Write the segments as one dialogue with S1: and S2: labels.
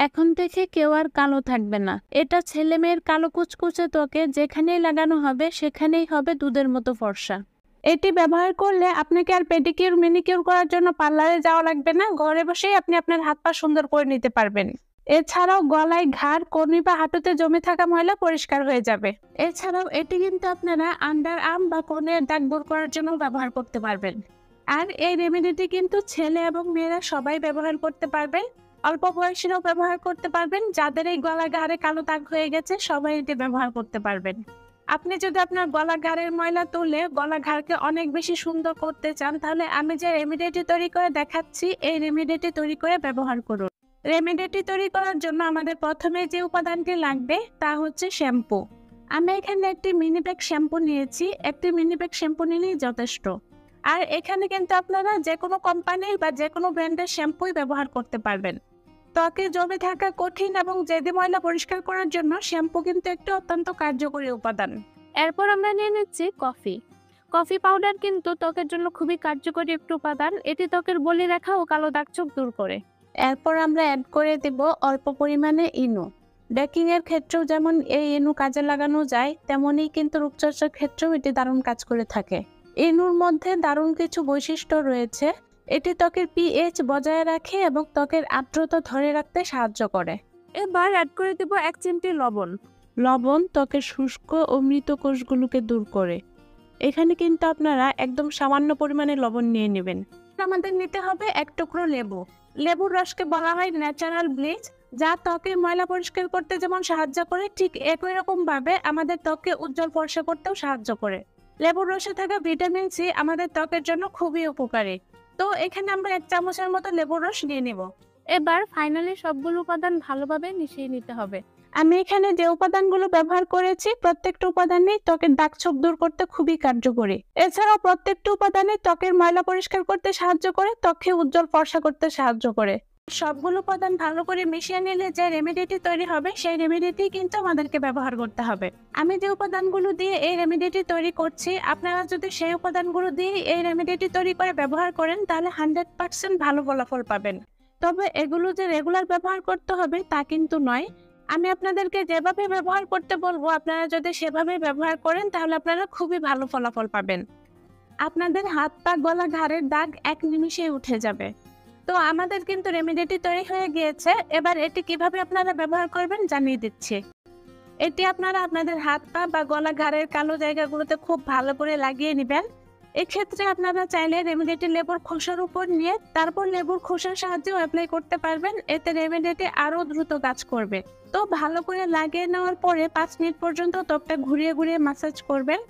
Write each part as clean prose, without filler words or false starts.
S1: এখন থেকে কেউ আর কালো থাকবে না। এটা ছেলেমেয়ের কালো কুচকুচে ত্বকে যেখানেই লাগানো হবে সেখানেই হবে দুধের মতো ফর্সা। এটি ব্যবহার করলে আপনাকে আর পেডিকিউর ম্যানিকিউর করার জন্য পার্লারে যাওয়া লাগবে না। ঘরে বসেই আপনি আপনার হাত পা সুন্দর করে নিতে পারবেন। এছাড়াও গলায়, ঘাড়, কনুই বা হাঁটুতে জমে থাকা ময়লা পরিষ্কার হয়ে যাবে। এছাড়াও এটি কিন্তু আপনারা আন্ডার আর্ম বা কোণের দাগ দূর করার জন্য ব্যবহার করতে পারবেন। আর এই রেমেডিটি কিন্তু ছেলে এবং মেয়েরা সবাই ব্যবহার করতে পারবে। অল্প বয়সীরাও ব্যবহার করতে পারবেন। যাদের এই গলা ঘাড়ে কালো দাগ হয়ে গেছে সবাই এটি ব্যবহার করতে পারবেন। আপনি যদি আপনার গলা ঘাড়ের ময়লা তুলে গলা ঘাড়কে অনেক বেশি সুন্দর করতে চান, তাহলে আমি যে রেমেডিটি তৈরি করে দেখাচ্ছি এই রেমেডিটি তৈরি করে ব্যবহার করুন। রেমেডিটি তৈরি করার জন্য আমাদের প্রথমে যে উপাদানটি লাগবে তা হচ্ছে শ্যাম্পু। আমি এখানে একটি মিনি প্যাক শ্যাম্পু নিয়েছি। একটি মিনি প্যাক শ্যাম্পু নিলেই যথেষ্ট। আর এখানে কিন্তু আপনারা যে কোনো কোম্পানির বা যে কোনো ব্র্যান্ডের শ্যাম্পুই ব্যবহার করতে পারবেন। ত্বকে জমে থাকা কঠিন এবং জেদি ময়লা পরিষ্কার করার জন্য শ্যাম্পু কিন্তু একটি অত্যন্ত কার্যকরী উপাদান। এরপর আমরা নিয়ে নিচ্ছি কফি। কফি পাউডার কিন্তু ত্বকের জন্য খুবই কার্যকরী একটি উপাদান। এটি ত্বকের বলিরেখা ও কালো দাগ ছোপ দূর করে। এরপর আমরা অ্যাড করে দেব অল্প পরিমাণে ইনো। বেকিং এর ক্ষেত্রেও যেমন এই ইনো কাজে লাগানো যায়, তেমনই কিন্তু রূপচর্চার ক্ষেত্রেও এটি দারুণ কাজ করে থাকে। ইনুর মধ্যে দারুণ কিছু বৈশিষ্ট্য রয়েছে। এটি ত্বকের পিএইচ বজায় রাখে এবং ত্বকের আর্দ্রতা ধরে রাখতে সাহায্য করে। এবার অ্যাড করে দেব 1 চিমটি লবণ। লবণ ত্বকের শুষ্ক ও মৃত কোষগুলোকে দূর করে। এখানে কিন্তু আপনারা একদম সামান্য পরিমাণে লবণ নিয়ে নেবেন। আমাদের নিতে হবে 1 টুকরো লেবু। লেবুর রসকে বলা হয় ন্যাচারাল ব্লিচ, যা ত্বকের ময়লা পরিষ্কার করতে যেমন সাহায্য করে, ঠিক একই রকম ভাবে আমাদের ত্বককে উজ্জ্বল ফর্সা করতেও সাহায্য করে। লেবুর রসে থাকা ভিটামিন সি আমাদের ত্বকের জন্য খুবই উপকারী। তো এখানে আমরা 1 চামচের মতো লেবুর রস নিয়ে নিব। এবার ফাইনালি সবগুলো উপাদান ভালোভাবে মিশিয়ে নিতে হবে। আমি এখানে যে উপাদানগুলো ব্যবহার করেছি প্রত্যেকটা উপাদানই ত্বকের দাগ ছোপ দূর করতে খুবই কার্যকরী। এছাড়াও প্রত্যেকটা উপাদানই ত্বকের ময়লা পরিষ্কার করতে সাহায্য করে, ত্বককে উজ্জ্বল ফর্সা করতে সাহায্য করে। সবগুলো উপাদান ভালো করে মিশিয়ে নিলে যে রেমেডিটি তৈরি হবে সেই রেমেডিটি কিন্তু আমাদেরকে ব্যবহার করতে হবে। আমি যে উপাদানগুলো দিয়ে এই রেমেডিটি তৈরি করছি, আপনারা যদি সেই উপাদানগুলো দিয়ে এই রেমেডিটি তৈরি করে ব্যবহার করেন তাহলে 100% ভালো ফলাফল পাবেন। তবে এগুলো যে রেগুলার ব্যবহার করতে হবে তা কিন্তু নয়। আমি আপনাদেরকে যেভাবে ব্যবহার করতে বলবো আপনারা যদি সেভাবে ব্যবহার করেন তাহলে আপনারা খুবই ভালো ফলাফল পাবেন। আপনাদের হাত পা গলা ঘাড়ের দাগ 1 নিমিষেই উঠে যাবে। তো আমাদের কিন্তু রেমেডিটি তৈরি হয়ে গিয়েছে। এবার এটি কিভাবে আপনারা ব্যবহার করবেন জানিয়ে দিচ্ছি। এটি আপনারা আপনাদের হাত পা বা গলা ঘাড়ের কালো জায়গাগুলোতে খুব ভালো করে লাগিয়ে নেবেন। এক্ষেত্রে আপনারা চাইলে রেমেডিটি লেবুর খোসার উপর নিয়ে তারপর লেবুর খোসার সাহায্যেও অ্যাপ্লাই করতে পারবেন। এতে রেমেডিটি আরো দ্রুত কাজ করবে। তো ভালো করে লাগিয়ে নেওয়ার পরে 5 মিনিট পর্যন্ত ত্বকটা ঘুরিয়ে ঘুরিয়ে ম্যাসাজ করবেন।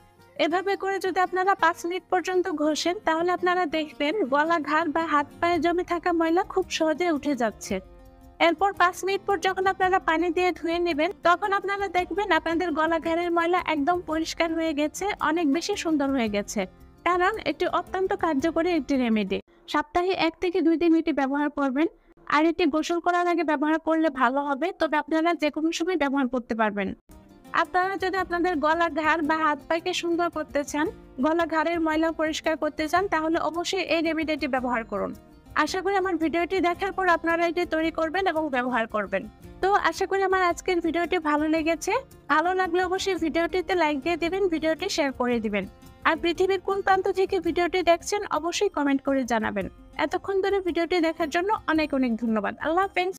S1: এভাবে করে যদি আপনারা 5 মিনিট পর্যন্ত ঘষেন তাহলে আপনারা দেখবেন গলা ঘাড় বা হাত পায়ে জমে থাকা ময়লা খুব সহজে উঠে যাচ্ছে। এরপর 5 মিনিট পর যখন আপনারা পানি দিয়ে ধুয়ে নেবেন তখন আপনারা দেখবেন আপনাদের গলা ঘাড়ের ময়লা একদম পরিষ্কার হয়ে গেছে, অনেক বেশি সুন্দর হয়ে গেছে। কারণ এটি অত্যন্ত কার্যকরী একটি রেমেডি। সপ্তাহে 1 থেকে 2 দিন এটি ব্যবহার করবেন। আর এটি গোসল করার আগে ব্যবহার করলে ভালো হবে, তবে আপনারা যে কোনো সময় ব্যবহার করতে পারবেন। আপনারা যদি আপনাদের গলা ঘাড় বা হাত পাকে সুন্দর করতে চান, গলা ঘাড়ের ময়লা পরিষ্কার করতে চান, তাহলে অবশ্যই এই রেমেডিটি ব্যবহার করুন। আশা করি আমার ভিডিওটি দেখার পর আপনারা এটি তৈরি করবেন এবং ব্যবহার করবেন। তো আশা করি আমার আজকের ভিডিওটি ভালো লেগেছে। ভালো লাগলে অবশ্যই ভিডিওটিতে লাইক দিয়ে দিবেন, ভিডিওটি শেয়ার করে দিবেন। আর পৃথিবীর কোন প্রান্ত থেকে ভিডিওটি দেখছেন অবশ্যই কমেন্ট করে জানাবেন। এতক্ষণ ধরে ভিডিওটি দেখার জন্য অনেক অনেক ধন্যবাদ। আল্লাহ হাফেজ।